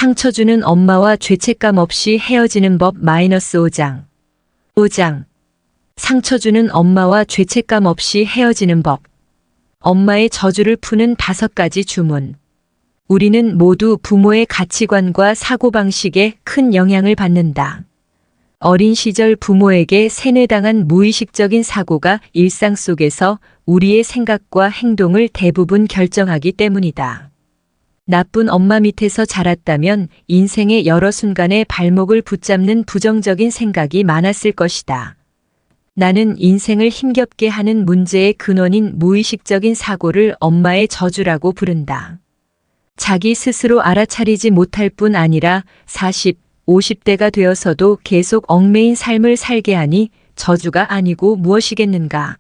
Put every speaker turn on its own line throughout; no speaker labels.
상처 주는 엄마와 죄책감 없이 헤어지는 법 -5장. 5장. 상처 주는 엄마와 죄책감 없이 헤어지는 법. 엄마의 저주를 푸는 5가지 주문. 우리는 모두 부모의 가치관과 사고방식에 큰 영향을 받는다. 어린 시절 부모에게 세뇌당한 무의식적인 사고가 일상 속에서 우리의 생각과 행동을 대부분 결정하기 때문이다. 나쁜 엄마 밑에서 자랐다면 인생의 여러 순간에 발목을 붙잡는 부정적인 생각이 많았을 것이다. 나는 인생을 힘겹게 하는 문제의 근원인 무의식적인 사고를 엄마의 저주라고 부른다. 자기 스스로 알아차리지 못할 뿐 아니라 40, 50대가 되어서도 계속 얽매인 삶을 살게 하니 저주가 아니고 무엇이겠는가.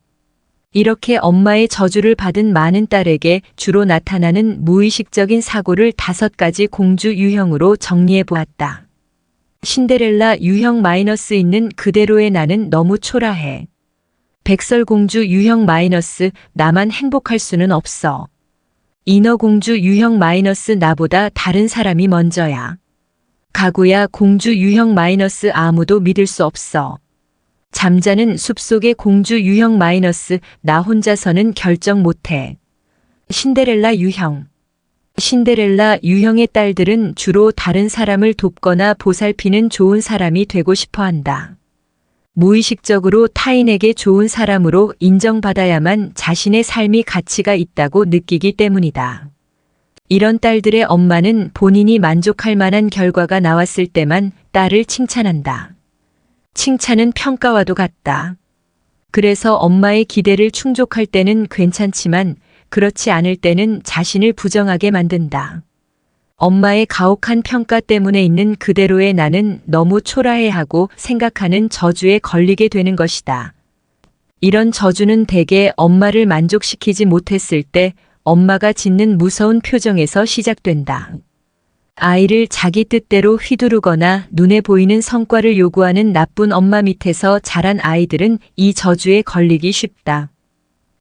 이렇게 엄마의 저주를 받은 많은 딸에게 주로 나타나는 무의식적인 사고를 5가지 공주 유형으로 정리해 보았다. 신데렐라 유형 마이너스 있는 그대로의 나는 너무 초라해. 백설공주 유형 마이너스 나만 행복할 수는 없어. 인어공주 유형 마이너스 나보다 다른 사람이 먼저야. 가구야 공주 유형 마이너스 아무도 믿을 수 없어. 잠자는 숲속의 공주 유형 마이너스 나 혼자서는 결정 못해. 신데렐라 유형. 신데렐라 유형의 딸들은 주로 다른 사람을 돕거나 보살피는 좋은 사람이 되고 싶어 한다. 무의식적으로 타인에게 좋은 사람으로 인정받아야만 자신의 삶이 가치가 있다고 느끼기 때문이다. 이런 딸들의 엄마는 본인이 만족할 만한 결과가 나왔을 때만 딸을 칭찬한다. 칭찬은 평가와도 같다. 그래서 엄마의 기대를 충족할 때는 괜찮지만 그렇지 않을 때는 자신을 부정하게 만든다. 엄마의 가혹한 평가 때문에 있는 그대로의 나는 너무 초라해하고 생각하는 저주에 걸리게 되는 것이다. 이런 저주는 대개 엄마를 만족시키지 못했을 때 엄마가 짓는 무서운 표정에서 시작된다. 아이를 자기 뜻대로 휘두르거나 눈에 보이는 성과를 요구하는 나쁜 엄마 밑에서 자란 아이들은 이 저주에 걸리기 쉽다.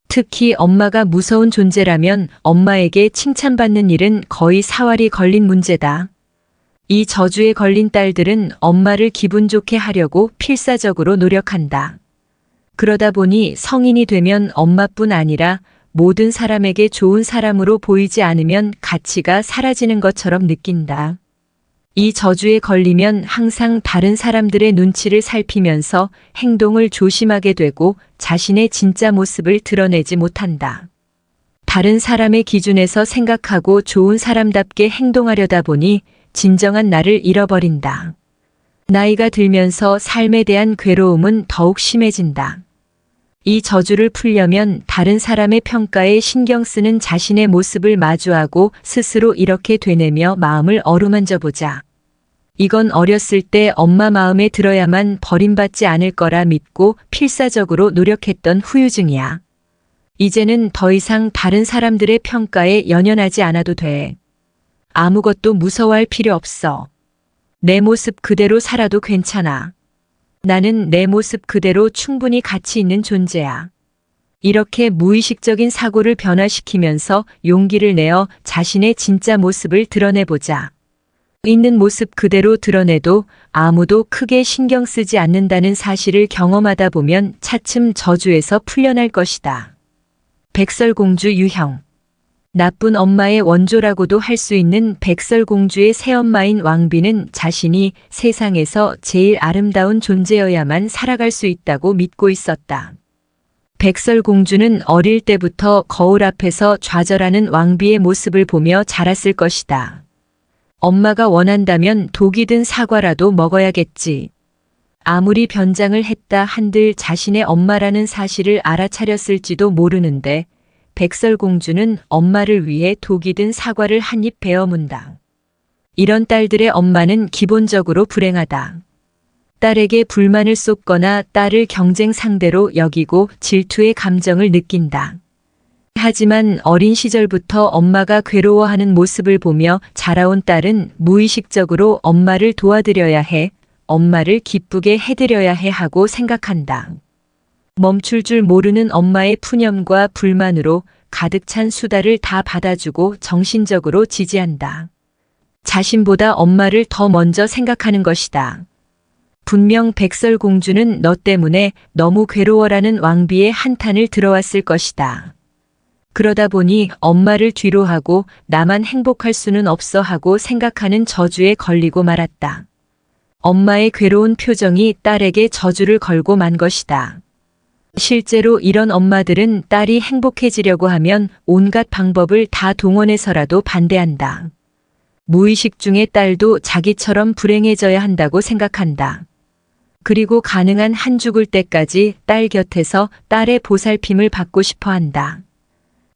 특히 엄마가 무서운 존재라면 엄마에게 칭찬받는 일은 거의 사활이 걸린 문제다. 이 저주에 걸린 딸들은 엄마를 기분 좋게 하려고 필사적으로 노력한다. 그러다 보니 성인이 되면 엄마뿐 아니라 모든 사람에게 좋은 사람으로 보이지 않으면 가치가 사라지는 것처럼 느낀다. 이 저주에 걸리면 항상 다른 사람들의 눈치를 살피면서 행동을 조심하게 되고 자신의 진짜 모습을 드러내지 못한다. 다른 사람의 기준에서 생각하고 좋은 사람답게 행동하려다 보니 진정한 나를 잃어버린다. 나이가 들면서 삶에 대한 괴로움은 더욱 심해진다. 이 저주를 풀려면 다른 사람의 평가에 신경 쓰는 자신의 모습을 마주하고 스스로 이렇게 되뇌며 마음을 어루만져 보자. 이건 어렸을 때 엄마 마음에 들어야만 버림받지 않을 거라 믿고 필사적으로 노력했던 후유증이야. 이제는 더 이상 다른 사람들의 평가에 연연하지 않아도 돼. 아무것도 무서워할 필요 없어. 내 모습 그대로 살아도 괜찮아. 나는 내 모습 그대로 충분히 가치 있는 존재야. 이렇게 무의식적인 사고를 변화시키면서 용기를 내어 자신의 진짜 모습을 드러내보자. 있는 모습 그대로 드러내도 아무도 크게 신경 쓰지 않는다는 사실을 경험하다 보면 차츰 저주에서 풀려날 것이다. 백설공주 유형. 나쁜 엄마의 원조라고도 할 수 있는 백설공주의 새엄마인 왕비는 자신이 세상에서 제일 아름다운 존재여야만 살아갈 수 있다고 믿고 있었다. 백설공주는 어릴 때부터 거울 앞에서 좌절하는 왕비의 모습을 보며 자랐을 것이다. 엄마가 원한다면 독이 든 사과라도 먹어야겠지. 아무리 변장을 했다 한들 자신의 엄마라는 사실을 알아차렸을지도 모르는데 백설공주는 엄마를 위해 독이 든 사과를 한 입 베어 문다. 이런 딸들의 엄마는 기본적으로 불행하다. 딸에게 불만을 쏟거나 딸을 경쟁 상대로 여기고 질투의 감정을 느낀다. 하지만 어린 시절부터 엄마가 괴로워하는 모습을 보며 자라온 딸은 무의식적으로 엄마를 도와드려야 해, 엄마를 기쁘게 해드려야 해 하고 생각한다. 멈출 줄 모르는 엄마의 푸념과 불만으로 가득 찬 수다를 다 받아주고 정신적으로 지지한다. 자신보다 엄마를 더 먼저 생각하는 것이다. 분명 백설공주는 너 때문에 너무 괴로워라는 왕비의 한탄을 들어왔을 것이다. 그러다 보니 엄마를 뒤로 하고 나만 행복할 수는 없어 하고 생각하는 저주에 걸리고 말았다. 엄마의 괴로운 표정이 딸에게 저주를 걸고 만 것이다. 실제로 이런 엄마들은 딸이 행복해지려고 하면 온갖 방법을 다 동원해서라도 반대한다. 무의식 중에 딸도 자기처럼 불행해져야 한다고 생각한다. 그리고 가능한 한 죽을 때까지 딸 곁에서 딸의 보살핌을 받고 싶어 한다.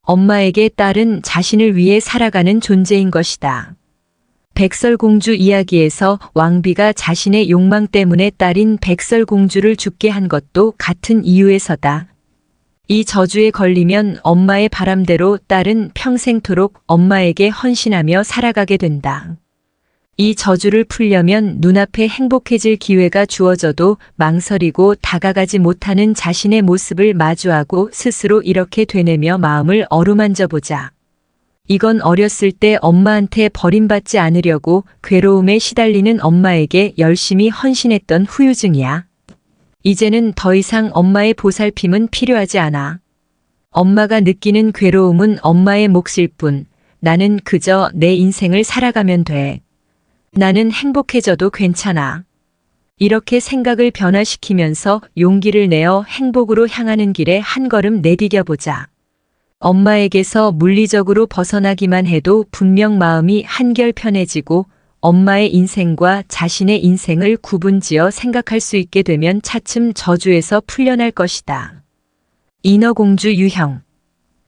엄마에게 딸은 자신을 위해 살아가는 존재인 것이다. 백설공주 이야기에서 왕비가 자신의 욕망 때문에 딸인 백설공주를 죽게 한 것도 같은 이유에서다. 이 저주에 걸리면 엄마의 바람대로 딸은 평생토록 엄마에게 헌신하며 살아가게 된다. 이 저주를 풀려면 눈앞에 행복해질 기회가 주어져도 망설이고 다가가지 못하는 자신의 모습을 마주하고 스스로 이렇게 되뇌며 마음을 어루만져 보자. 이건 어렸을 때 엄마한테 버림받지 않으려고 괴로움에 시달리는 엄마에게 열심히 헌신했던 후유증이야. 이제는 더 이상 엄마의 보살핌은 필요하지 않아. 엄마가 느끼는 괴로움은 엄마의 몫일 뿐, 나는 그저 내 인생을 살아가면 돼. 나는 행복해져도 괜찮아. 이렇게 생각을 변화시키면서 용기를 내어 행복으로 향하는 길에 한 걸음 내디뎌 보자. 엄마에게서 물리적으로 벗어나기만 해도 분명 마음이 한결 편해지고 엄마의 인생과 자신의 인생을 구분지어 생각할 수 있게 되면 차츰 저주에서 풀려날 것이다. 인어공주 유형.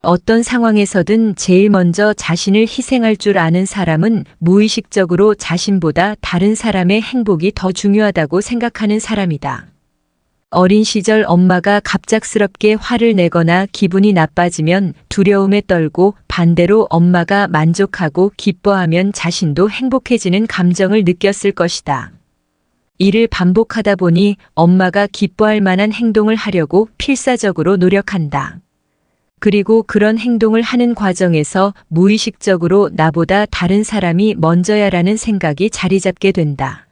어떤 상황에서든 제일 먼저 자신을 희생할 줄 아는 사람은 무의식적으로 자신보다 다른 사람의 행복이 더 중요하다고 생각하는 사람이다. 어린 시절 엄마가 갑작스럽게 화를 내거나 기분이 나빠지면 두려움에 떨고 반대로 엄마가 만족하고 기뻐하면 자신도 행복해지는 감정을 느꼈을 것이다. 이를 반복하다 보니 엄마가 기뻐할 만한 행동을 하려고 필사적으로 노력한다. 그리고 그런 행동을 하는 과정에서 무의식적으로 나보다 다른 사람이 먼저야라는 생각이 자리 잡게 된다.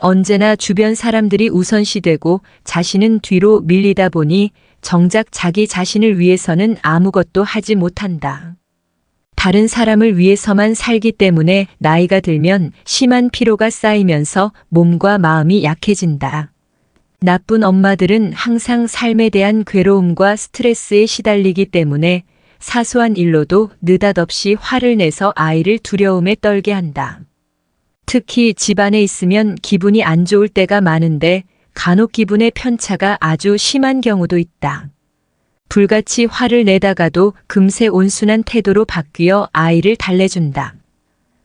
언제나 주변 사람들이 우선시되고 자신은 뒤로 밀리다 보니 정작 자기 자신을 위해서는 아무것도 하지 못한다. 다른 사람을 위해서만 살기 때문에 나이가 들면 심한 피로가 쌓이면서 몸과 마음이 약해진다. 나쁜 엄마들은 항상 삶에 대한 괴로움과 스트레스에 시달리기 때문에 사소한 일로도 느닷없이 화를 내서 아이를 두려움에 떨게 한다. 특히 집안에 있으면 기분이 안 좋을 때가 많은데 간혹 기분의 편차가 아주 심한 경우도 있다. 불같이 화를 내다가도 금세 온순한 태도로 바뀌어 아이를 달래준다.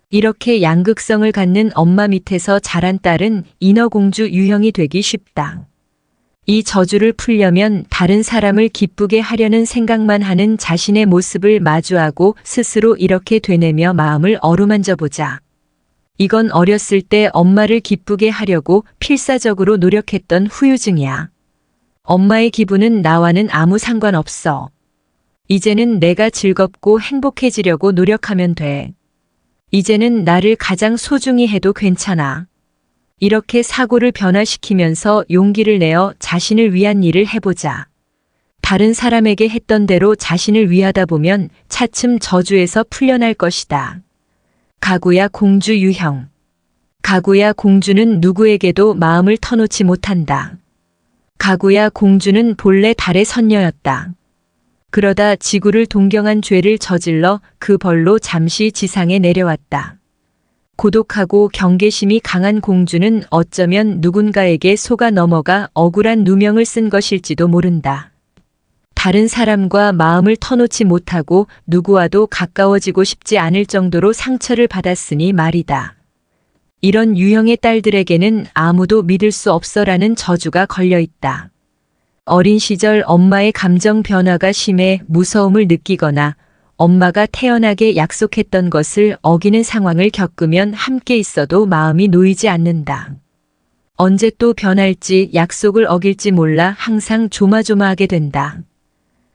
이렇게 양극성을 갖는 엄마 밑에서 자란 딸은 인어공주 유형이 되기 쉽다. 이 저주를 풀려면 다른 사람을 기쁘게 하려는 생각만 하는 자신의 모습을 마주하고 스스로 이렇게 되뇌며 마음을 어루만져 보자. 이건 어렸을 때 엄마를 기쁘게 하려고 필사적으로 노력했던 후유증이야. 엄마의 기분은 나와는 아무 상관없어. 이제는 내가 즐겁고 행복해지려고 노력하면 돼. 이제는 나를 가장 소중히 해도 괜찮아. 이렇게 사고를 변화시키면서 용기를 내어 자신을 위한 일을 해보자. 다른 사람에게 했던 대로 자신을 위하다 보면 차츰 저주에서 풀려날 것이다. 가구야 공주 유형. 가구야 공주는 누구에게도 마음을 터놓지 못한다. 가구야 공주는 본래 달의 선녀였다. 그러다 지구를 동경한 죄를 저질러 그 벌로 잠시 지상에 내려왔다. 고독하고 경계심이 강한 공주는 어쩌면 누군가에게 속아 넘어가 억울한 누명을 쓴 것일지도 모른다. 다른 사람과 마음을 터놓지 못하고 누구와도 가까워지고 싶지 않을 정도로 상처를 받았으니 말이다. 이런 유형의 딸들에게는 아무도 믿을 수 없어라는 저주가 걸려 있다. 어린 시절 엄마의 감정 변화가 심해 무서움을 느끼거나 엄마가 태연하게 약속했던 것을 어기는 상황을 겪으면 함께 있어도 마음이 놓이지 않는다. 언제 또 변할지 약속을 어길지 몰라 항상 조마조마하게 된다.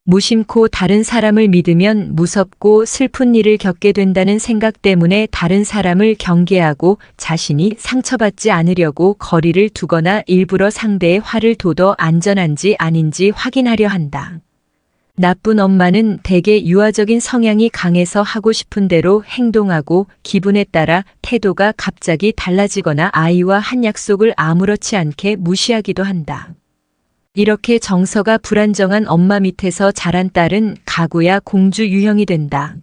무심코 다른 사람을 믿으면 무섭고 슬픈 일을 겪게 된다는 생각 때문에 다른 사람을 경계하고 자신이 상처받지 않으려고 거리를 두거나 일부러 상대의 화를 돋워 안전한지 아닌지 확인하려 한다. 나쁜 엄마는 대개 유아적인 성향이 강해서 하고 싶은 대로 행동하고 기분에 따라 태도가 갑자기 달라지거나 아이와 한 약속을 아무렇지 않게 무시하기도 한다. 이렇게 정서가 불안정한 엄마 밑에서 자란 딸은 가구야 공주 유형이 된다.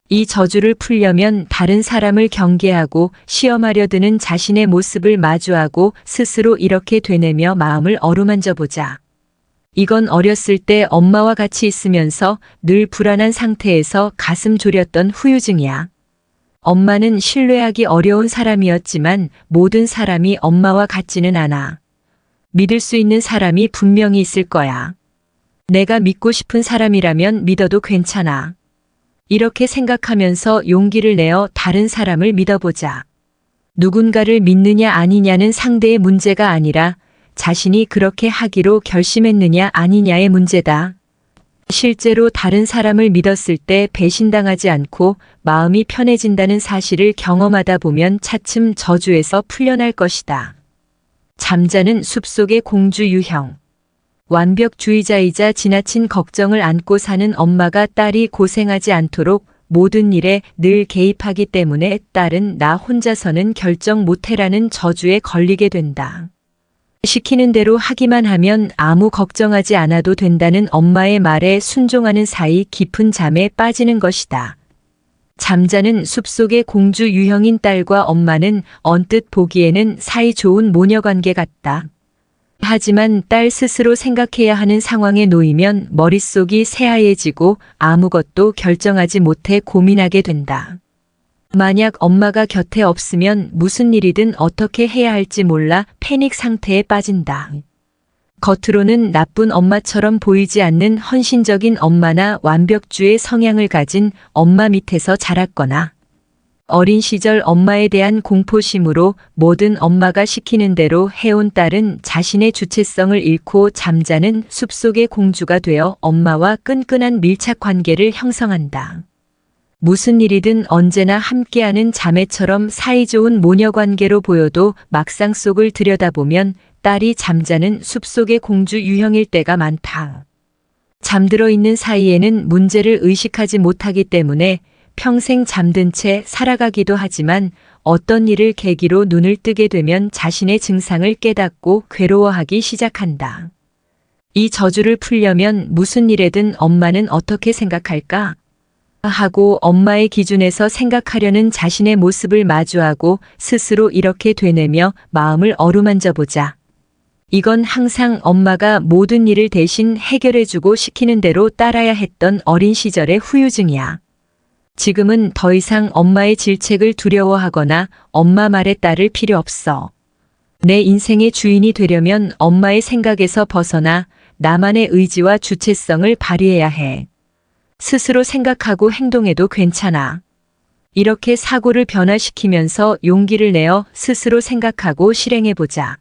이 저주를 풀려면 다른 사람을 경계하고 시험하려 드는 자신의 모습을 마주하고 스스로 이렇게 되뇌며 마음을 어루만져 보자. 이건 어렸을 때 엄마와 같이 있으면서 늘 불안한 상태에서 가슴 졸였던 후유증이야. 엄마는 신뢰하기 어려운 사람이었지만 모든 사람이 엄마와 같지는 않아. 믿을 수 있는 사람이 분명히 있을 거야. 내가 믿고 싶은 사람이라면 믿어도 괜찮아. 이렇게 생각하면서 용기를 내어 다른 사람을 믿어보자. 누군가를 믿느냐 아니냐는 상대의 문제가 아니라 자신이 그렇게 하기로 결심했느냐 아니냐의 문제다. 실제로 다른 사람을 믿었을 때 배신당하지 않고 마음이 편해진다는 사실을 경험하다 보면 차츰 저주에서 풀려날 것이다. 잠자는 숲속의 공주 유형. 완벽주의자이자 지나친 걱정을 안고 사는 엄마가 딸이 고생하지 않도록 모든 일에 늘 개입하기 때문에 딸은 나 혼자서는 결정 못해라는 저주에 걸리게 된다. 시키는 대로 하기만 하면 아무 걱정하지 않아도 된다는 엄마의 말에 순종하는 사이 깊은 잠에 빠지는 것이다. 잠자는 숲속의 공주 유형인 딸과 엄마는 언뜻 보기에는 사이 좋은 모녀관계 같다. 하지만 딸 스스로 생각해야 하는 상황에 놓이면 머릿속이 새하얘지고 아무것도 결정하지 못해 고민하게 된다. 만약 엄마가 곁에 없으면 무슨 일이든 어떻게 해야 할지 몰라 패닉 상태에 빠진다. 겉으로는 나쁜 엄마처럼 보이지 않는 헌신적인 엄마나 완벽주의 성향을 가진 엄마 밑에서 자랐거나 어린 시절 엄마에 대한 공포심으로 모든 엄마가 시키는 대로 해온 딸은 자신의 주체성을 잃고 잠자는 숲속의 공주가 되어 엄마와 끈끈한 밀착 관계를 형성한다. 무슨 일이든 언제나 함께하는 자매처럼 사이좋은 모녀관계로 보여도 막상 속을 들여다보면 딸이 잠자는 숲속의 공주 유형일 때가 많다. 잠들어 있는 사이에는 문제를 의식하지 못하기 때문에 평생 잠든 채 살아가기도 하지만 어떤 일을 계기로 눈을 뜨게 되면 자신의 증상을 깨닫고 괴로워하기 시작한다. 이 저주를 풀려면 무슨 일에든 엄마는 어떻게 생각할까? 하고 엄마의 기준에서 생각하려는 자신의 모습을 마주하고 스스로 이렇게 되뇌며 마음을 어루만져 보자. 이건 항상 엄마가 모든 일을 대신 해결해주고 시키는 대로 따라야 했던 어린 시절의 후유증이야. 지금은 더 이상 엄마의 질책을 두려워하거나 엄마 말에 따를 필요 없어. 내 인생의 주인이 되려면 엄마의 생각에서 벗어나 나만의 의지와 주체성을 발휘해야 해. 스스로 생각하고 행동해도 괜찮아. 이렇게 사고를 변화시키면서 용기를 내어 스스로 생각하고 실행해보자.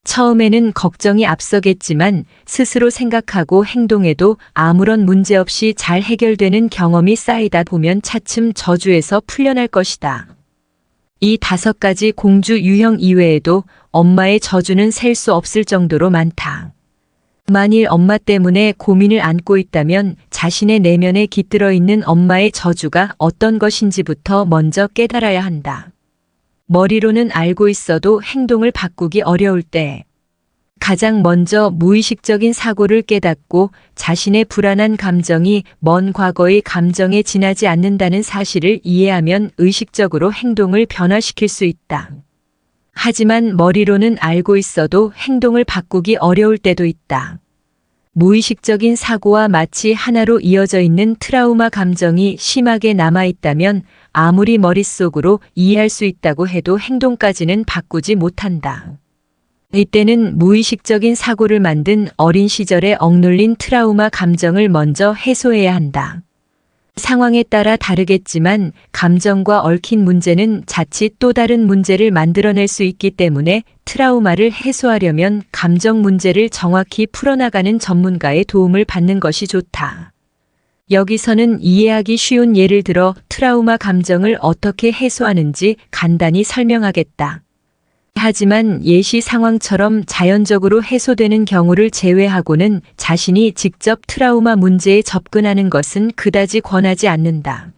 처음에는 걱정이 앞서겠지만 스스로 생각하고 행동해도 아무런 문제 없이 잘 해결되는 경험이 쌓이다 보면 차츰 저주에서 풀려날 것이다. 이 5가지 공주 유형 이외에도 엄마의 저주는 셀 수 없을 정도로 많다. 만일 엄마 때문에 고민을 안고 있다면 자신의 내면에 깃들어 있는 엄마의 저주가 어떤 것인지부터 먼저 깨달아야 한다. 머리로는 알고 있어도 행동을 바꾸기 어려울 때 가장 먼저 무의식적인 사고를 깨닫고 자신의 불안한 감정이 먼 과거의 감정에 지나지 않는다는 사실을 이해하면 의식적으로 행동을 변화시킬 수 있다. 하지만 머리로는 알고 있어도 행동을 바꾸기 어려울 때도 있다. 무의식적인 사고와 마치 하나로 이어져 있는 트라우마 감정이 심하게 남아있다면 아무리 머릿속으로 이해할 수 있다고 해도 행동까지는 바꾸지 못한다. 이때는 무의식적인 사고를 만든 어린 시절에 억눌린 트라우마 감정을 먼저 해소해야 한다. 상황에 따라 다르겠지만 감정과 얽힌 문제는 자칫 또 다른 문제를 만들어낼 수 있기 때문에 트라우마를 해소하려면 감정 문제를 정확히 풀어나가는 전문가의 도움을 받는 것이 좋다. 여기서는 이해하기 쉬운 예를 들어 트라우마 감정을 어떻게 해소하는지 간단히 설명하겠다. 하지만 예시 상황처럼 자연적으로 해소되는 경우를 제외하고는 자신이 직접 트라우마 문제에 접근하는 것은 그다지 권하지 않는다.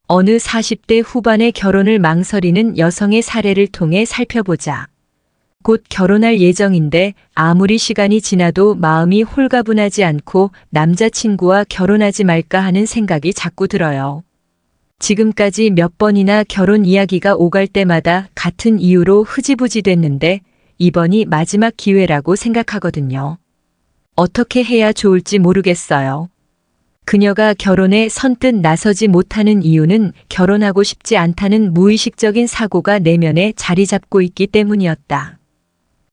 어느 40대 후반의 결혼을 망설이는 여성의 사례를 통해 살펴보자. 곧 결혼할 예정인데 아무리 시간이 지나도 마음이 홀가분하지 않고 남자친구와 결혼하지 말까 하는 생각이 자꾸 들어요. 지금까지 몇 번이나 결혼 이야기가 오갈 때마다 같은 이유로 흐지부지 됐는데 이번이 마지막 기회라고 생각하거든요. 어떻게 해야 좋을지 모르겠어요. 그녀가 결혼에 선뜻 나서지 못하는 이유는 결혼하고 싶지 않다는 무의식적인 사고가 내면에 자리 잡고 있기 때문이었다.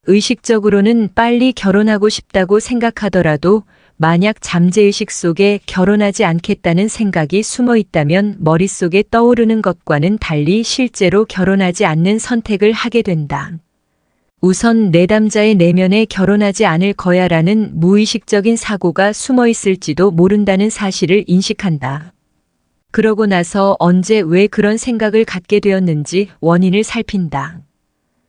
의식적으로는 빨리 결혼하고 싶다고 생각하더라도 만약 잠재의식 속에 결혼하지 않겠다는 생각이 숨어 있다면 머릿속에 떠오르는 것과는 달리 실제로 결혼하지 않는 선택을 하게 된다. 우선 내 남자의 내면에 결혼하지 않을 거야라는 무의식적인 사고가 숨어 있을지도 모른다는 사실을 인식한다. 그러고 나서 언제 왜 그런 생각을 갖게 되었는지 원인을 살핀다.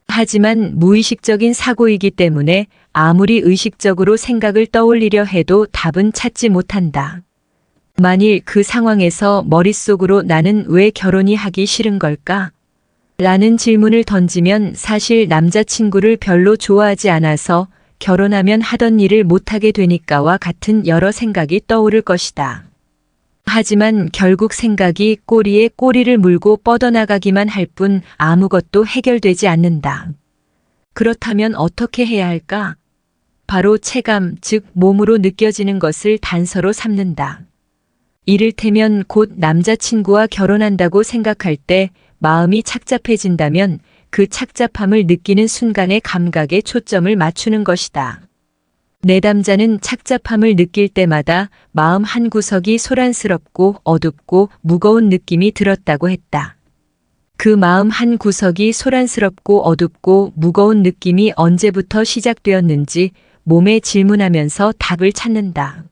하지만 무의식적인 사고이기 때문에 아무리 의식적으로 생각을 떠올리려 해도 답은 찾지 못한다. 만일 그 상황에서 머릿속으로 나는 왜 결혼이 하기 싫은 걸까? 라는 질문을 던지면 사실 남자친구를 별로 좋아하지 않아서 결혼하면 하던 일을 못하게 되니까와 같은 여러 생각이 떠오를 것이다. 하지만 결국 생각이 꼬리에 꼬리를 물고 뻗어나가기만 할 뿐 아무것도 해결되지 않는다. 그렇다면 어떻게 해야 할까? 바로 체감, 즉 몸으로 느껴지는 것을 단서로 삼는다. 이를테면 곧 남자친구와 결혼한다고 생각할 때 마음이 착잡해진다면 그 착잡함을 느끼는 순간의 감각에 초점을 맞추는 것이다. 내 남자는 착잡함을 느낄 때마다 마음 한구석이 소란스럽고 어둡고 무거운 느낌이 들었다고 했다. 그 마음 한구석이 소란스럽고 어둡고 무거운 느낌이 언제부터 시작되었는지 몸에 질문하면서 답을 찾는다.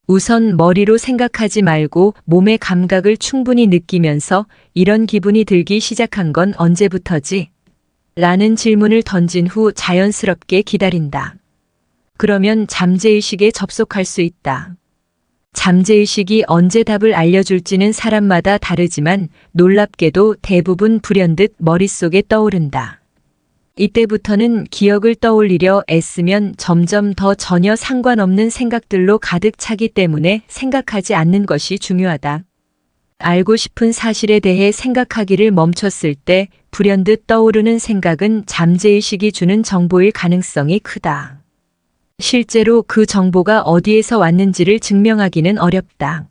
우선 머리로 생각하지 말고 몸의 감각을 충분히 느끼면서 이런 기분이 들기 시작한 건 언제부터지? 라는 질문을 던진 후 자연스럽게 기다린다. 그러면 잠재의식에 접속할 수 있다. 잠재의식이 언제 답을 알려줄지는 사람마다 다르지만 놀랍게도 대부분 불현듯 머릿속에 떠오른다. 이때부터는 기억을 떠올리려 애쓰면 점점 더 전혀 상관없는 생각들로 가득 차기 때문에 생각하지 않는 것이 중요하다. 알고 싶은 사실에 대해 생각하기를 멈췄을 때 불현듯 떠오르는 생각은 잠재의식이 주는 정보일 가능성이 크다. 실제로 그 정보가 어디에서 왔는지를 증명하기는 어렵다.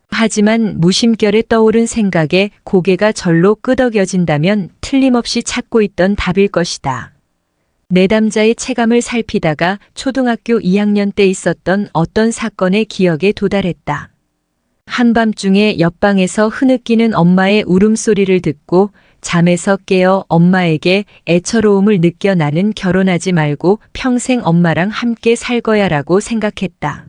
하지만 무심결에 떠오른 생각에 고개가 절로 끄덕여진다면 틀림없이 찾고 있던 답일 것이다. 내 남자의 체감을 살피다가 초등학교 2학년 때 있었던 어떤 사건의 기억에 도달했다. 한밤중에 옆방에서 흐느끼는 엄마의 울음소리를 듣고 잠에서 깨어 엄마에게 애처로움을 느껴 나는 결혼하지 말고 평생 엄마랑 함께 살 거야라고 생각했다.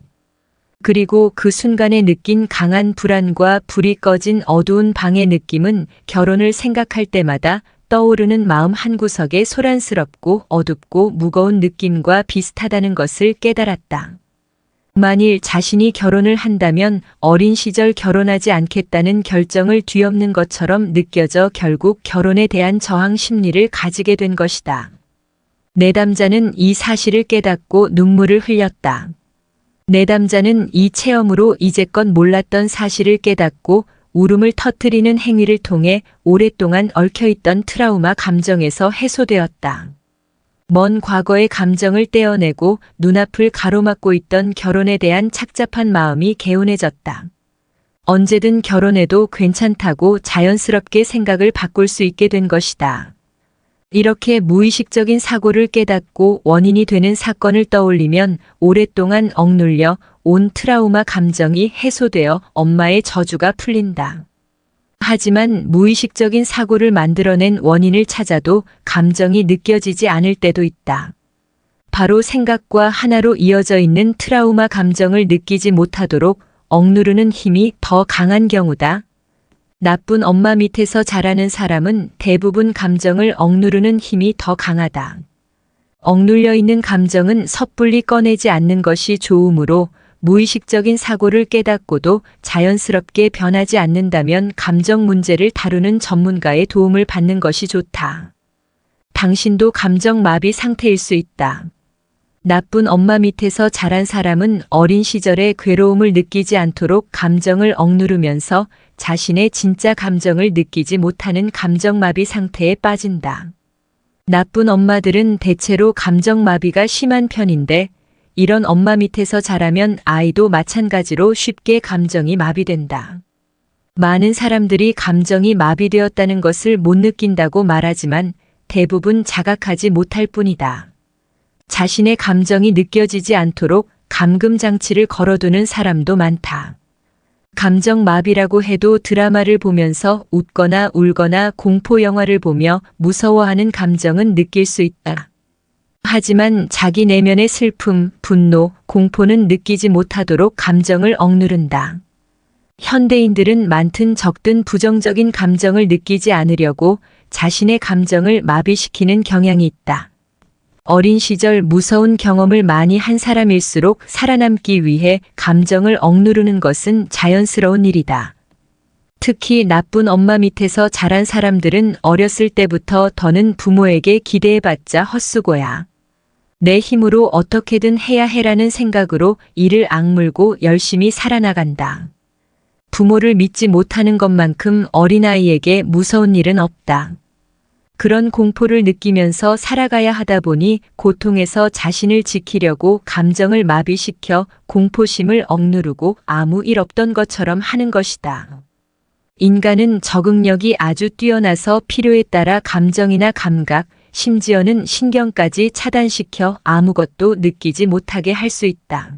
그리고 그 순간에 느낀 강한 불안과 불이 꺼진 어두운 방의 느낌은 결혼을 생각할 때마다 떠오르는 마음 한구석의 소란스럽고 어둡고 무거운 느낌과 비슷하다는 것을 깨달았다. 만일 자신이 결혼을 한다면 어린 시절 결혼하지 않겠다는 결정을 뒤엎는 것처럼 느껴져 결국 결혼에 대한 저항 심리를 가지게 된 것이다. 내 남자는 이 사실을 깨닫고 눈물을 흘렸다. 내 남자는 이 체험으로 이제껏 몰랐던 사실을 깨닫고 울음을 터뜨리는 행위를 통해 오랫동안 얽혀있던 트라우마 감정에서 해소되었다. 먼 과거의 감정을 떼어내고 눈앞을 가로막고 있던 결혼에 대한 착잡한 마음이 개운해졌다. 언제든 결혼해도 괜찮다고 자연스럽게 생각을 바꿀 수 있게 된 것이다. 이렇게 무의식적인 사고를 깨닫고 원인이 되는 사건을 떠올리면 오랫동안 억눌려 온 트라우마 감정이 해소되어 엄마의 저주가 풀린다. 하지만 무의식적인 사고를 만들어낸 원인을 찾아도 감정이 느껴지지 않을 때도 있다. 바로 생각과 하나로 이어져 있는 트라우마 감정을 느끼지 못하도록 억누르는 힘이 더 강한 경우다. 나쁜 엄마 밑에서 자라는 사람은 대부분 감정을 억누르는 힘이 더 강하다. 억눌려 있는 감정은 섣불리 꺼내지 않는 것이 좋으므로 무의식적인 사고를 깨닫고도 자연스럽게 변하지 않는다면 감정 문제를 다루는 전문가의 도움을 받는 것이 좋다. 당신도 감정 마비 상태일 수 있다. 나쁜 엄마 밑에서 자란 사람은 어린 시절에 괴로움을 느끼지 않도록 감정을 억누르면서 자신의 진짜 감정을 느끼지 못하는 감정마비 상태에 빠진다. 나쁜 엄마들은 대체로 감정마비가 심한 편인데 이런 엄마 밑에서 자라면 아이도 마찬가지로 쉽게 감정이 마비된다. 많은 사람들이 감정이 마비되었다는 것을 못 느낀다고 말하지만 대부분 자각하지 못할 뿐이다. 자신의 감정이 느껴지지 않도록 감금 장치를 걸어두는 사람도 많다. 감정 마비라고 해도 드라마를 보면서 웃거나 울거나 공포 영화를 보며 무서워하는 감정은 느낄 수 있다. 하지만 자기 내면의 슬픔, 분노, 공포는 느끼지 못하도록 감정을 억누른다. 현대인들은 많든 적든 부정적인 감정을 느끼지 않으려고 자신의 감정을 마비시키는 경향이 있다. 어린 시절 무서운 경험을 많이 한 사람일수록 살아남기 위해 감정을 억누르는 것은 자연스러운 일이다. 특히 나쁜 엄마 밑에서 자란 사람들은 어렸을 때부터 더는 부모에게 기대해봤자 헛수고야. 내 힘으로 어떻게든 해야 해라는 생각으로 이를 악물고 열심히 살아나간다. 부모를 믿지 못하는 것만큼 어린아이에게 무서운 일은 없다. 그런 공포를 느끼면서 살아가야 하다 보니 고통에서 자신을 지키려고 감정을 마비시켜 공포심을 억누르고 아무 일 없던 것처럼 하는 것이다. 인간은 적응력이 아주 뛰어나서 필요에 따라 감정이나 감각, 심지어는 신경까지 차단시켜 아무것도 느끼지 못하게 할 수 있다.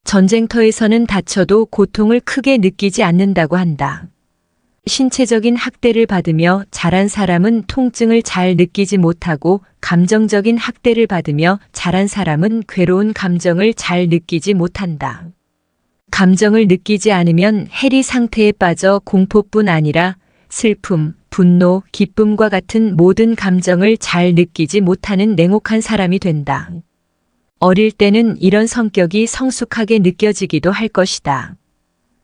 전쟁터에서는 다쳐도 고통을 크게 느끼지 않는다고 한다. 신체적인 학대를 받으며 자란 사람은 통증을 잘 느끼지 못하고 감정적인 학대를 받으며 자란 사람은 괴로운 감정을 잘 느끼지 못한다. 감정을 느끼지 않으면 해리 상태에 빠져 공포뿐 아니라 슬픔, 분노, 기쁨과 같은 모든 감정을 잘 느끼지 못하는 냉혹한 사람이 된다. 어릴 때는 이런 성격이 성숙하게 느껴지기도 할 것이다.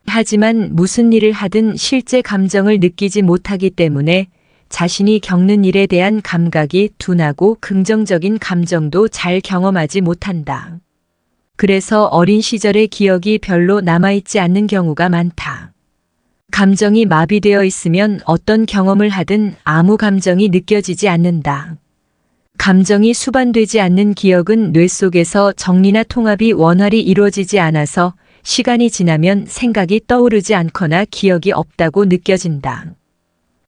하지만 무슨 일을 하든 실제 감정을 느끼지 못하기 때문에 자신이 겪는 일에 대한 감각이 둔하고 긍정적인 감정도 잘 경험하지 못한다. 그래서 어린 시절의 기억이 별로 남아있지 않는 경우가 많다. 감정이 마비되어 있으면 어떤 경험을 하든 아무 감정이 느껴지지 않는다. 감정이 수반되지 않는 기억은 뇌 속에서 정리나 통합이 원활히 이루어지지 않아서 시간이 지나면 생각이 떠오르지 않거나 기억이 없다고 느껴진다.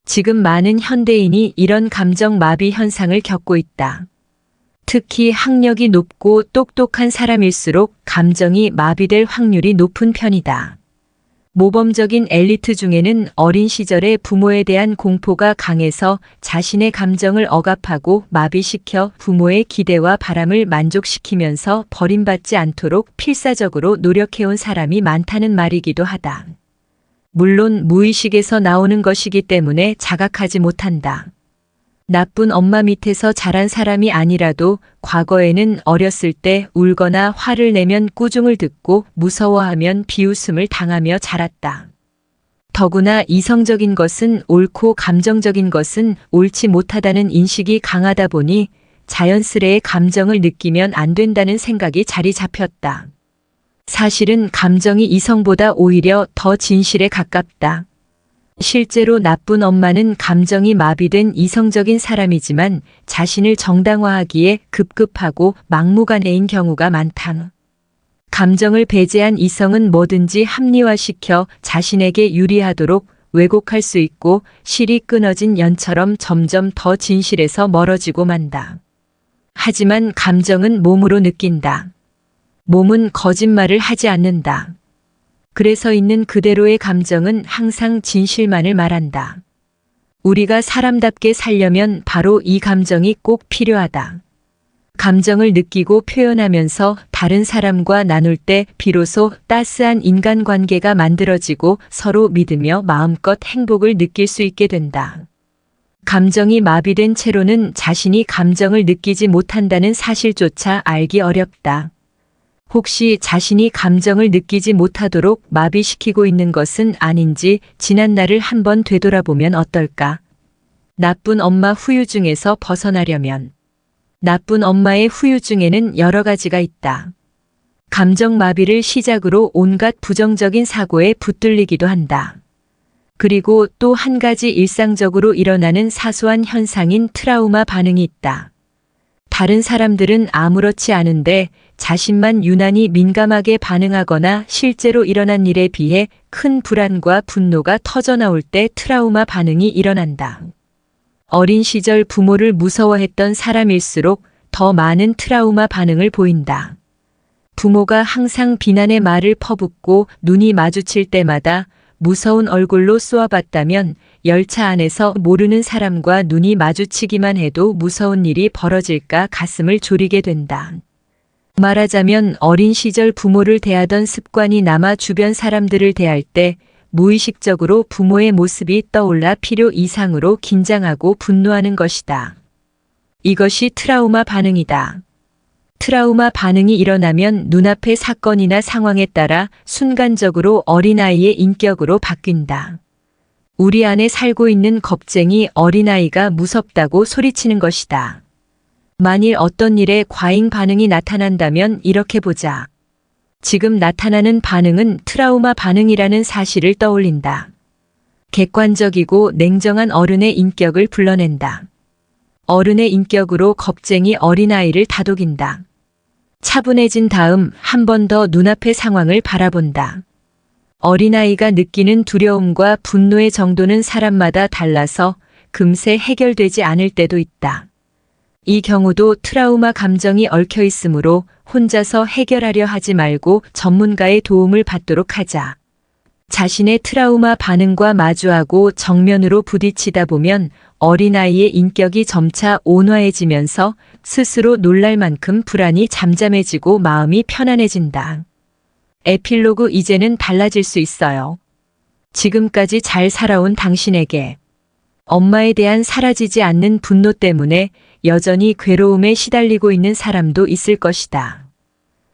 지금 많은 현대인이 이런 감정 마비 현상을 겪고 있다. 특히 학력이 높고 똑똑한 사람일수록 감정이 마비될 확률이 높은 편이다. 모범적인 엘리트 중에는 어린 시절에 부모에 대한 공포가 강해서 자신의 감정을 억압하고 마비시켜 부모의 기대와 바람을 만족시키면서 버림받지 않도록 필사적으로 노력해온 사람이 많다는 말이기도 하다. 물론 무의식에서 나오는 것이기 때문에 자각하지 못한다. 나쁜 엄마 밑에서 자란 사람이 아니라도 과거에는 어렸을 때 울거나 화를 내면 꾸중을 듣고 무서워하면 비웃음을 당하며 자랐다. 더구나 이성적인 것은 옳고 감정적인 것은 옳지 못하다는 인식이 강하다 보니 자연스레 감정을 느끼면 안 된다는 생각이 자리 잡혔다. 사실은 감정이 이성보다 오히려 더 진실에 가깝다. 실제로 나쁜 엄마는 감정이 마비된 이성적인 사람이지만 자신을 정당화하기에 급급하고 막무가내인 경우가 많다. 감정을 배제한 이성은 뭐든지 합리화시켜 자신에게 유리하도록 왜곡할 수 있고 실이 끊어진 연처럼 점점 더 진실에서 멀어지고 만다. 하지만 감정은 몸으로 느낀다. 몸은 거짓말을 하지 않는다. 그래서 있는 그대로의 감정은 항상 진실만을 말한다. 우리가 사람답게 살려면 바로 이 감정이 꼭 필요하다. 감정을 느끼고 표현하면서 다른 사람과 나눌 때 비로소 따스한 인간관계가 만들어지고 서로 믿으며 마음껏 행복을 느낄 수 있게 된다. 감정이 마비된 채로는 자신이 감정을 느끼지 못한다는 사실조차 알기 어렵다. 혹시 자신이 감정을 느끼지 못하도록 마비시키고 있는 것은 아닌지 지난 날을 한번 되돌아보면 어떨까? 나쁜 엄마 후유증에서 벗어나려면 나쁜 엄마의 후유증에는 여러 가지가 있다. 감정 마비를 시작으로 온갖 부정적인 사고에 붙들리기도 한다. 그리고 또 한 가지 일상적으로 일어나는 사소한 현상인 트라우마 반응이 있다. 다른 사람들은 아무렇지 않은데 자신만 유난히 민감하게 반응하거나 실제로 일어난 일에 비해 큰 불안과 분노가 터져나올 때 트라우마 반응이 일어난다. 어린 시절 부모를 무서워했던 사람일수록 더 많은 트라우마 반응을 보인다. 부모가 항상 비난의 말을 퍼붓고 눈이 마주칠 때마다 무서운 얼굴로 쏘아봤다면 열차 안에서 모르는 사람과 눈이 마주치기만 해도 무서운 일이 벌어질까 가슴을 졸이게 된다. 말하자면 어린 시절 부모를 대하던 습관이 남아 주변 사람들을 대할 때 무의식적으로 부모의 모습이 떠올라 필요 이상으로 긴장하고 분노하는 것이다. 이것이 트라우마 반응이다. 트라우마 반응이 일어나면 눈앞의 사건이나 상황에 따라 순간적으로 어린아이의 인격으로 바뀐다. 우리 안에 살고 있는 겁쟁이 어린아이가 무섭다고 소리치는 것이다. 만일 어떤 일에 과잉 반응이 나타난다면 이렇게 보자. 지금 나타나는 반응은 트라우마 반응이라는 사실을 떠올린다. 객관적이고 냉정한 어른의 인격을 불러낸다. 어른의 인격으로 겁쟁이 어린아이를 다독인다. 차분해진 다음 한 번 더 눈앞의 상황을 바라본다. 어린아이가 느끼는 두려움과 분노의 정도는 사람마다 달라서 금세 해결되지 않을 때도 있다. 이 경우도 트라우마 감정이 얽혀 있으므로 혼자서 해결하려 하지 말고 전문가의 도움을 받도록 하자. 자신의 트라우마 반응과 마주하고 정면으로 부딪히다 보면 어린아이의 인격이 점차 온화해지면서 스스로 놀랄 만큼 불안이 잠잠해지고 마음이 편안해진다. 에필로그 이제는 달라질 수 있어요. 지금까지 잘 살아온 당신에게 엄마에 대한 사라지지 않는 분노 때문에 여전히 괴로움에 시달리고 있는 사람도 있을 것이다.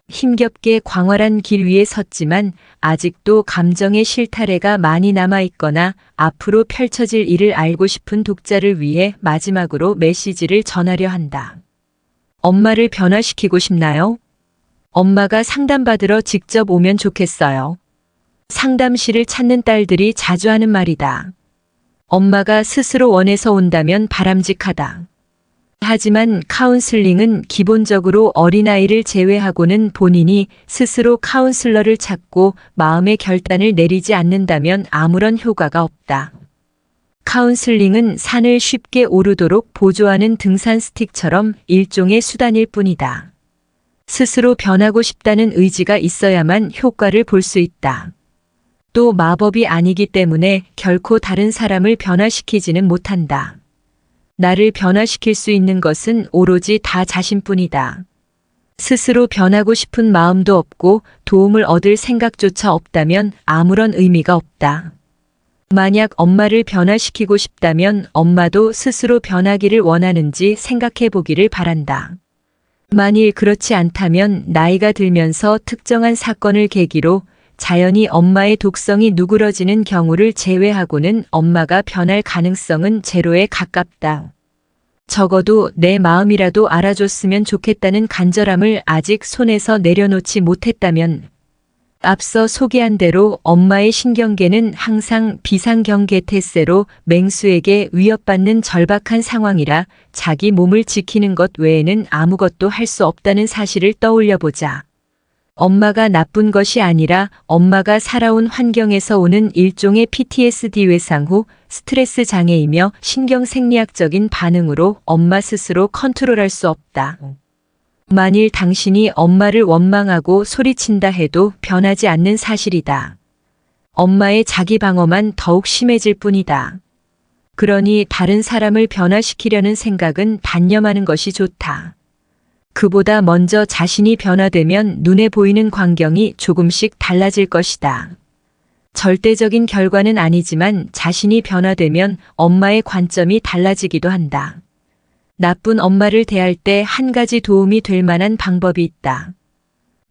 힘겹게 광활한 길 위에 섰지만 아직도 감정의 실타래가 많이 남아있거나 앞으로 펼쳐질 일을 알고 싶은 독자를 위해 마지막으로 메시지를 전하려 한다. 엄마를 변화시키고 싶나요? 엄마가 상담받으러 직접 오면 좋겠어요. 상담실을 찾는 딸들이 자주 하는 말이다. 엄마가 스스로 원해서 온다면 바람직하다. 하지만 카운슬링은 기본적으로 어린아이를 제외하고는 본인이 스스로 카운슬러를 찾고 마음의 결단을 내리지 않는다면 아무런 효과가 없다. 카운슬링은 산을 쉽게 오르도록 보조하는 등산 스틱처럼 일종의 수단일 뿐이다. 스스로 변하고 싶다는 의지가 있어야만 효과를 볼 수 있다. 또 마법이 아니기 때문에 결코 다른 사람을 변화시키지는 못한다. 나를 변화시킬 수 있는 것은 오로지 다 자신뿐이다. 스스로 변하고 싶은 마음도 없고 도움을 얻을 생각조차 없다면 아무런 의미가 없다. 만약 엄마를 변화시키고 싶다면 엄마도 스스로 변하기를 원하는지 생각해 보기를 바란다. 만일 그렇지 않다면 나이가 들면서 특정한 사건을 계기로 자연히 엄마의 독성이 누그러지는 경우를 제외하고는 엄마가 변할 가능성은 제로에 가깝다. 적어도 내 마음이라도 알아줬으면 좋겠다는 간절함을 아직 손에서 내려놓지 못했다면 앞서 소개한 대로 엄마의 신경계는 항상 비상경계태세로 맹수에게 위협받는 절박한 상황이라 자기 몸을 지키는 것 외에는 아무것도 할 수 없다는 사실을 떠올려 보자. 엄마가 나쁜 것이 아니라 엄마가 살아온 환경에서 오는 일종의 PTSD 외상 후 스트레스 장애이며 신경생리학적인 반응으로 엄마 스스로 컨트롤할 수 없다. 만일 당신이 엄마를 원망하고 소리친다 해도 변하지 않는 사실이다. 엄마의 자기 방어만 더욱 심해질 뿐이다. 그러니 다른 사람을 변화시키려는 생각은 단념하는 것이 좋다. 그보다 먼저 자신이 변화되면 눈에 보이는 광경이 조금씩 달라질 것이다. 절대적인 결과는 아니지만 자신이 변화되면 엄마의 관점이 달라지기도 한다. 나쁜 엄마를 대할 때 한 가지 도움이 될 만한 방법이 있다.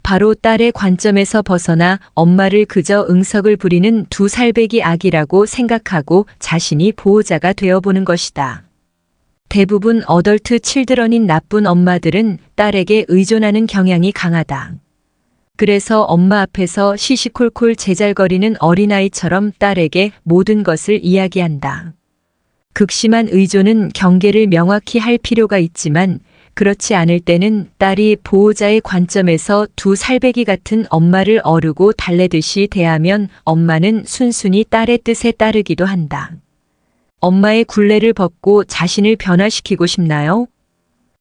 바로 딸의 관점에서 벗어나 엄마를 그저 응석을 부리는 두 살배기 아기라고 생각하고 자신이 보호자가 되어보는 것이다. 대부분 어덜트 칠드런인 나쁜 엄마들은 딸에게 의존하는 경향이 강하다. 그래서 엄마 앞에서 시시콜콜 제잘거리는 어린아이처럼 딸에게 모든 것을 이야기한다. 극심한 의존은 경계를 명확히 할 필요가 있지만 그렇지 않을 때는 딸이 보호자의 관점에서 두 살배기 같은 엄마를 어르고 달래듯이 대하면 엄마는 순순히 딸의 뜻에 따르기도 한다. 엄마의 굴레를 벗고 자신을 변화시키고 싶나요?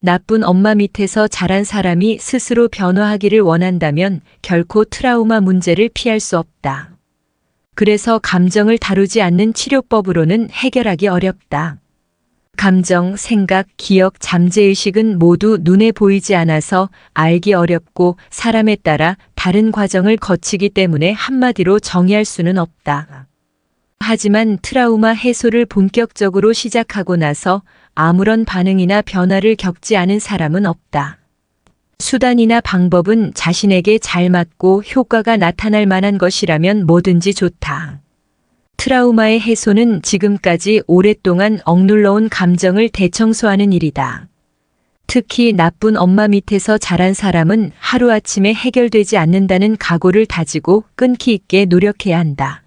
나쁜 엄마 밑에서 자란 사람이 스스로 변화하기를 원한다면 결코 트라우마 문제를 피할 수 없다. 그래서 감정을 다루지 않는 치료법으로는 해결하기 어렵다. 감정, 생각, 기억, 잠재의식은 모두 눈에 보이지 않아서 알기 어렵고 사람에 따라 다른 과정을 거치기 때문에 한마디로 정의할 수는 없다. 하지만 트라우마 해소를 본격적으로 시작하고 나서 아무런 반응이나 변화를 겪지 않은 사람은 없다. 수단이나 방법은 자신에게 잘 맞고 효과가 나타날 만한 것이라면 뭐든지 좋다. 트라우마의 해소는 지금까지 오랫동안 억눌러온 감정을 대청소하는 일이다. 특히 나쁜 엄마 밑에서 자란 사람은 하루아침에 해결되지 않는다는 각오를 다지고 끈기 있게 노력해야 한다.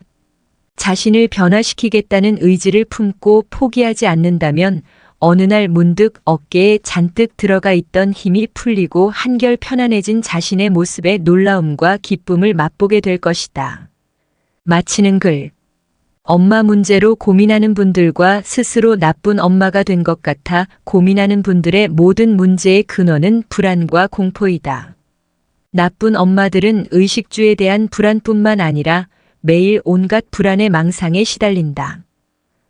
자신을 변화시키겠다는 의지를 품고 포기하지 않는다면 어느 날 문득 어깨에 잔뜩 들어가 있던 힘이 풀리고 한결 편안해진 자신의 모습에 놀라움과 기쁨을 맛보게 될 것이다. 마치는 글. 엄마 문제로 고민하는 분들과 스스로 나쁜 엄마가 된 것 같아 고민하는 분들의 모든 문제의 근원은 불안과 공포이다. 나쁜 엄마들은 의식주에 대한 불안뿐만 아니라 매일 온갖 불안의 망상에 시달린다.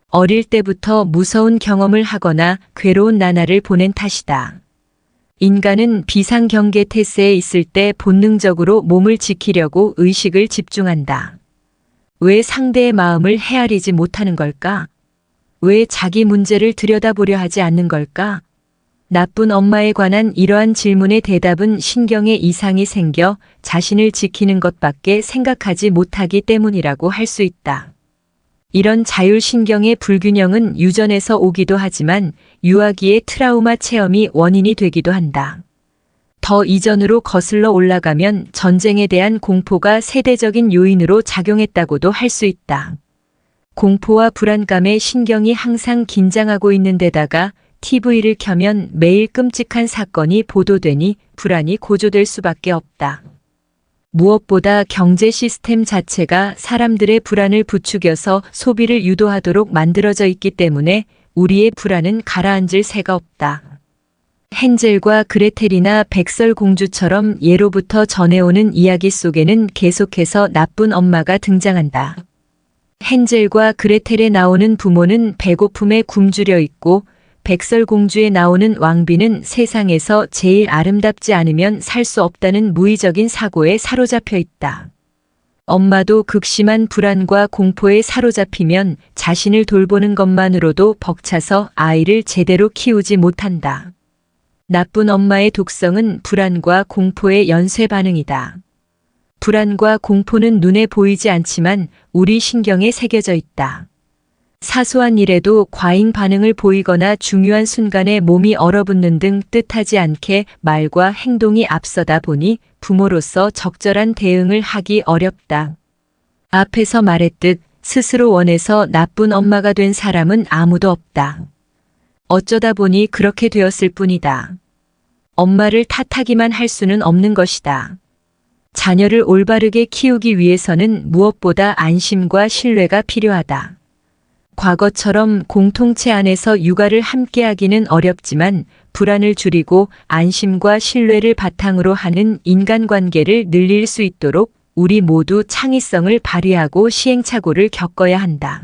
어릴 때부터 무서운 경험을 하거나 괴로운 나날을 보낸 탓이다. 인간은 비상경계 태세에 있을 때 본능적으로 몸을 지키려고 의식을 집중한다. 왜 상대의 마음을 헤아리지 못하는 걸까? 왜 자기 문제를 들여다보려 하지 않는 걸까? 나쁜 엄마에 관한 이러한 질문의 대답은 신경에 이상이 생겨 자신을 지키는 것밖에 생각하지 못하기 때문이라고 할 수 있다. 이런 자율신경의 불균형은 유전에서 오기도 하지만 유아기의 트라우마 체험이 원인이 되기도 한다. 더 이전으로 거슬러 올라가면 전쟁에 대한 공포가 세대적인 요인으로 작용했다고도 할 수 있다. 공포와 불안감에 신경이 항상 긴장하고 있는 데다가 TV를 켜면 매일 끔찍한 사건이 보도되니 불안이 고조될 수밖에 없다. 무엇보다 경제 시스템 자체가 사람들의 불안을 부추겨서 소비를 유도하도록 만들어져 있기 때문에 우리의 불안은 가라앉을 새가 없다. 헨젤과 그레텔이나 백설공주처럼 예로부터 전해오는 이야기 속에는 계속해서 나쁜 엄마가 등장한다. 헨젤과 그레텔에 나오는 부모는 배고픔에 굶주려 있고 백설공주에 나오는 왕비는 세상에서 제일 아름답지 않으면 살 수 없다는 무의적인 사고에 사로잡혀 있다. 엄마도 극심한 불안과 공포에 사로잡히면 자신을 돌보는 것만으로도 벅차서 아이를 제대로 키우지 못한다. 나쁜 엄마의 독성은 불안과 공포의 연쇄 반응이다. 불안과 공포는 눈에 보이지 않지만 우리 신경에 새겨져 있다. 사소한 일에도 과잉 반응을 보이거나 중요한 순간에 몸이 얼어붙는 등 뜻하지 않게 말과 행동이 앞서다 보니 부모로서 적절한 대응을 하기 어렵다. 앞에서 말했듯 스스로 원해서 나쁜 엄마가 된 사람은 아무도 없다. 어쩌다 보니 그렇게 되었을 뿐이다. 엄마를 탓하기만 할 수는 없는 것이다. 자녀를 올바르게 키우기 위해서는 무엇보다 안심과 신뢰가 필요하다. 과거처럼 공통체 안에서 육아를 함께하기는 어렵지만 불안을 줄이고 안심과 신뢰를 바탕으로 하는 인간관계를 늘릴 수 있도록 우리 모두 창의성을 발휘하고 시행착오를 겪어야 한다.